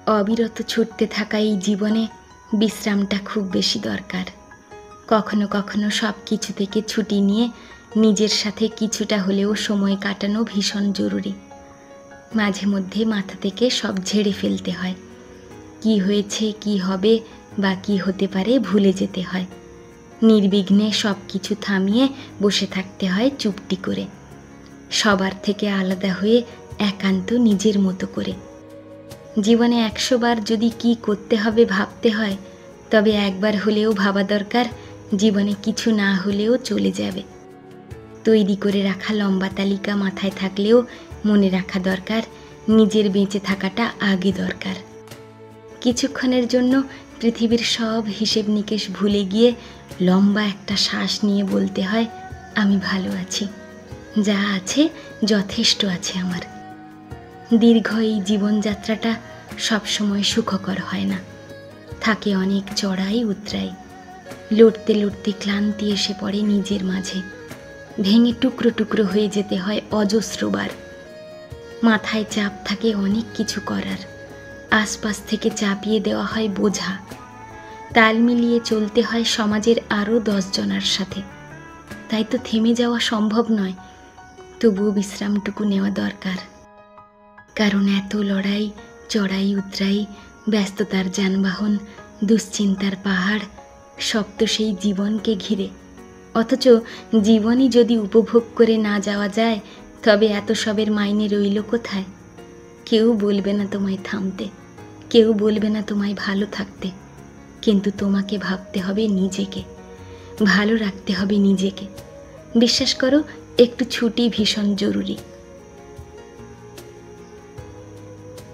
অবিরত ছুটতে থাকা এই জীবনে বিশ্রামটা খুব বেশি দরকার। কখনো কখনো সব কিছু থেকে ছুটি নিয়ে নিজের সাথে কিছুটা হলেও সময় কাটানো ভীষণ জরুরি। মাঝে মধ্যে মাথা থেকে সব ঝেড়ে ফেলতে হয়। কি হয়েছে, কি হবে বা কি হতে পারে ভুলে যেতে হয়। নির্বিঘ্নে সব কিছু থামিয়ে বসে থাকতে হয় চুপটি করে, সবার থেকে আলাদা হয়ে একান্ত নিজের মতো করে। জীবনে 100 বার যদি কি করতে হবে ভাবতে হয়, তবে একবার হলেও ভাবা দরকার জীবনে কিছু না হলেও চলে যাবে। তৈরি করে রাখা লম্বা তালিকা মাথায় থাকলেও মনে রাখা দরকার নিজের বেঁচে থাকাটা আগে দরকার। কিছুক্ষণের জন্য পৃথিবীর সব হিসেব নিকেশ ভুলে গিয়ে লম্বা একটা শ্বাস নিয়ে বলতে হয়, আমি ভালো আছি, যা আছে যথেষ্ট আছে আমার। দীর্ঘ এই জীবনযাত্রাটা সবসময় সুখকর হয় না, থাকে অনেক চড়াই উতরাই। লড়তে লড়তে ক্লান্তি এসে পড়ে নিজের মাঝে, ভেঙে টুকরো টুকরো হয়ে যেতে হয় অজস্রবার। মাথায় চাপ থাকে অনেক কিছু করার, আশপাশ থেকে চাপিয়ে দেওয়া হয় বোঝা। তাল মিলিয়ে চলতে হয় সমাজের আরও 10 জনের সাথে। তাই তো থেমে যাওয়া সম্ভব নয়, তবুও বিশ্রামটুকু নেওয়া দরকার। কারণ এত লড়াই, চড়াই উতরাই, ব্যস্ততার যানবাহন, দুশ্চিন্তার পাহাড়, সব তো সেই জীবনকে ঘিরে। অথচ জীবনই যদি উপভোগ করে না যাওয়া যায়, তবে এত সবের মাইনে রইল কোথায়? কেউ বলবে না তোমায় থামতে, কেউ বলবে না তোমায় ভালো থাকতে, কিন্তু তোমাকে ভাবতে হবে নিজেকে, ভালো রাখতে হবে নিজেকে। বিশ্বাস করো, একটু ছুটি ভীষণ জরুরি।